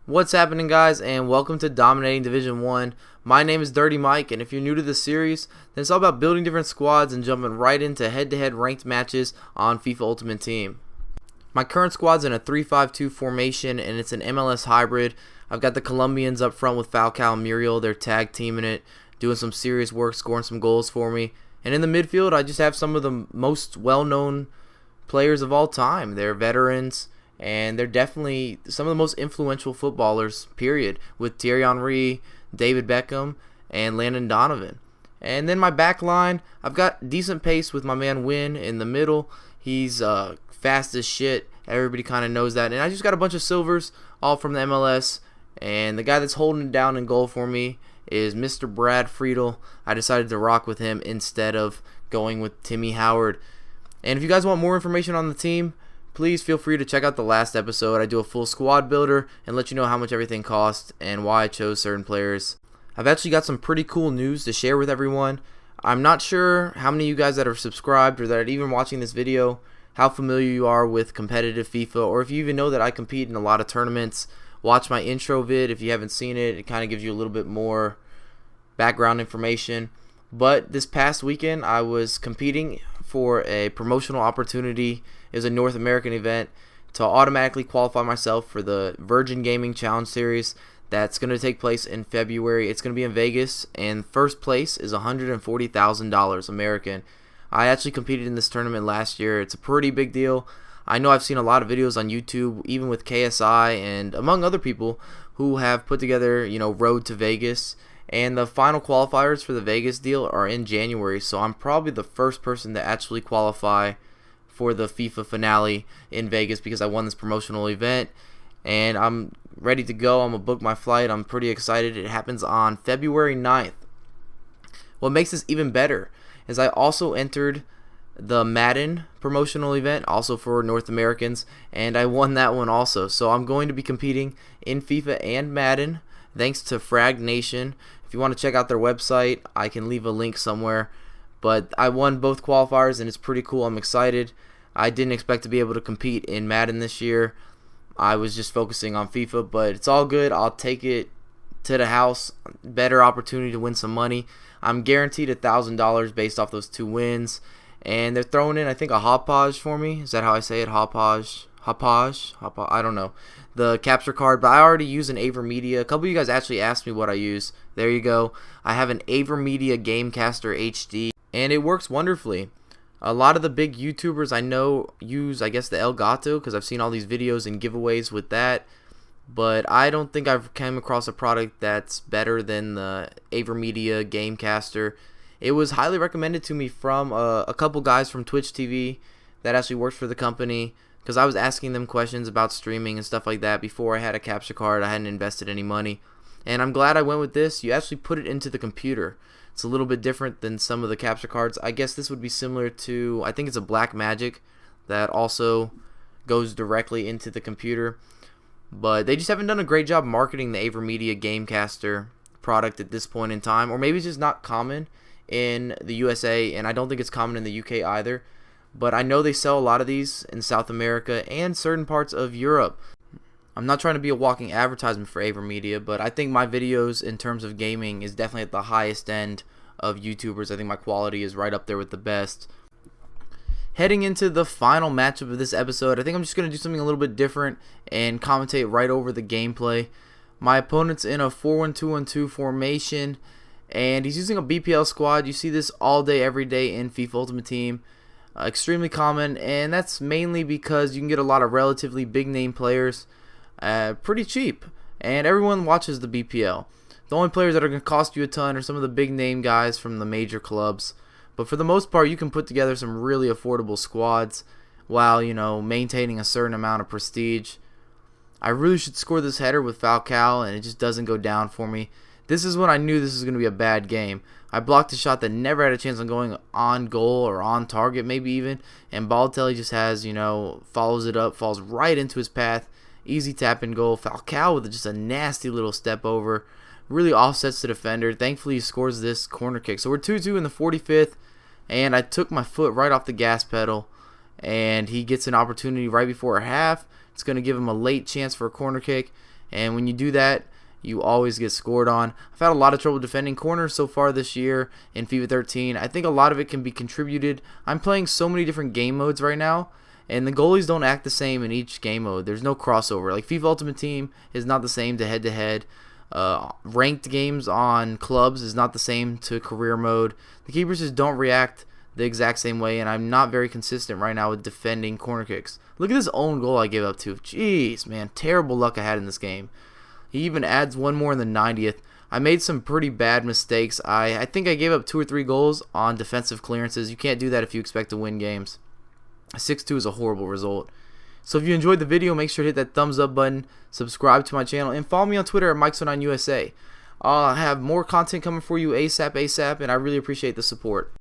What's happening, guys, and welcome to Dominating Division 1. My name is Dirty Mike, and if you're new to this series, then it's all about building different squads and jumping right into head-to-head ranked matches on FIFA Ultimate Team. My current squad's in a 3-5-2 formation, and it's an MLS hybrid. I've got the Colombians up front with Falcao and Muriel. They're tag teaming it, doing some serious work, scoring some goals for me. And in the midfield, I just have some of the most well-known players of all time. They're veterans, and they're definitely some of the most influential footballers, period, with Thierry Henry, David Beckham, and Landon Donovan. And then my back line, I've got decent pace with my man Win in the middle. He's fast as shit. Everybody kind of knows that. And I just got a bunch of silvers, all from the MLS. And the guy that's holding it down in goal for me is Mr. Brad Friedel. I decided to rock with him instead of going with Timmy Howard. And if you guys want more information on the team, please feel free to check out the last episode. I do a full squad builder and let you know how much everything costs and why I chose certain players. I've actually got some pretty cool news to share with everyone. I'm not sure how many of you guys that are subscribed or that are even watching this video, how familiar you are with competitive FIFA, or if you even know that I compete in a lot of tournaments. Watch my intro vid if you haven't seen it. It kind of gives you a little bit more background information. But this past weekend I was competing for a promotional opportunity. It was a North American event to automatically qualify myself for the Virgin Gaming Challenge Series that's going to take place in February. It's going to be in Vegas, and first place is $140,000 American. I actually competed in this tournament last year. It's a pretty big deal. I know I've seen a lot of videos on YouTube, even with KSI and among other people who have put together, Road to Vegas. And the final qualifiers for the Vegas deal are in January, so I'm probably the first person to actually qualify for the FIFA finale in Vegas because I won this promotional event. And I'm ready to go. I'm going to book my flight. I'm pretty excited. It happens on February 9th. What makes this even better is I also entered the Madden promotional event, also for North Americans, and I won that one also. So I'm going to be competing in FIFA and Madden, thanks to Frag Nation. If you want to check out their website, I can leave a link somewhere. But I won both qualifiers, and it's pretty cool. I'm excited. I didn't expect to be able to compete in Madden this year. I was just focusing on FIFA, but it's all good. I'll take it to the house. Better opportunity to win some money. I'm guaranteed $1,000 based off those 2 wins. And they're throwing in, I think, a Hopage for me. Is that how I say it? Hopage? I don't know. The capture card, but I already use an AverMedia. A couple of you guys actually asked me what I use. There you go. I have an AverMedia Gamecaster HD, and it works wonderfully. A lot of the big YouTubers I know use, I guess, the Elgato, because I've seen all these videos and giveaways with that. But I don't think I've come across a product that's better than the AverMedia Gamecaster. It was highly recommended to me from a couple guys from Twitch TV that actually works for the company, because I was asking them questions about streaming and stuff like that before I had a capture card. I hadn't invested any money, and I'm glad I went with this. You actually put it into the computer. It's a little bit different than some of the capture cards. I guess this would be similar to, I think it's a Black Magic that also goes directly into the computer. But they just haven't done a great job marketing the AverMedia Gamecaster product at this point in time, or maybe it's just not common in the USA, and I don't think it's common in the UK either. But I know they sell a lot of these in South America and certain parts of Europe. I'm not trying to be a walking advertisement for AverMedia, but I think my videos in terms of gaming is definitely at the highest end of YouTubers. I think my quality is right up there with the best. Heading into the final matchup of this episode, I think I'm just going to do something a little bit different and commentate right over the gameplay. My opponent's in a 4-1-2-1-2 formation, and he's using a BPL squad. You see this all day, every day in FIFA Ultimate Team. Extremely common, and that's mainly because you can get a lot of relatively big name players pretty cheap, and everyone watches the BPL. The only players that are going to cost you a ton are some of the big name guys from the major clubs, but for the most part you can put together some really affordable squads while maintaining a certain amount of prestige. I really should score this header with Falcao, and it just doesn't go down for me. This is when I knew this was going to be a bad game. I blocked a shot that never had a chance on going on goal or on target, maybe even, and Balotelli just has, follows it up, falls right into his path. Easy tap and goal. Falcao with just a nasty little step over. Really offsets the defender. Thankfully, he scores this corner kick. So we're 2-2 in the 45th, and I took my foot right off the gas pedal, and he gets an opportunity right before half. It's going to give him a late chance for a corner kick, and when you do that, you always get scored on. I've had a lot of trouble defending corners so far this year in FIFA 13. I think a lot of it can be contributed. I'm playing so many different game modes right now, and the goalies don't act the same in each game mode. There's no crossover. Like FIFA Ultimate Team is not the same to head-to-head. Ranked games on clubs is not the same to career mode. The keepers just don't react the exact same way, and I'm not very consistent right now with defending corner kicks. Look at this own goal I gave up to. Jeez, man, terrible luck I had in this game. He even adds one more in the 90th. I made some pretty bad mistakes. I think I gave up 2 or 3 goals on defensive clearances. You can't do that if you expect to win games. 6-2 is a horrible result. So if you enjoyed the video, make sure to hit that thumbs up button, subscribe to my channel, and follow me on Twitter at Mike09USA. I'll have more content coming for you ASAP, and I really appreciate the support.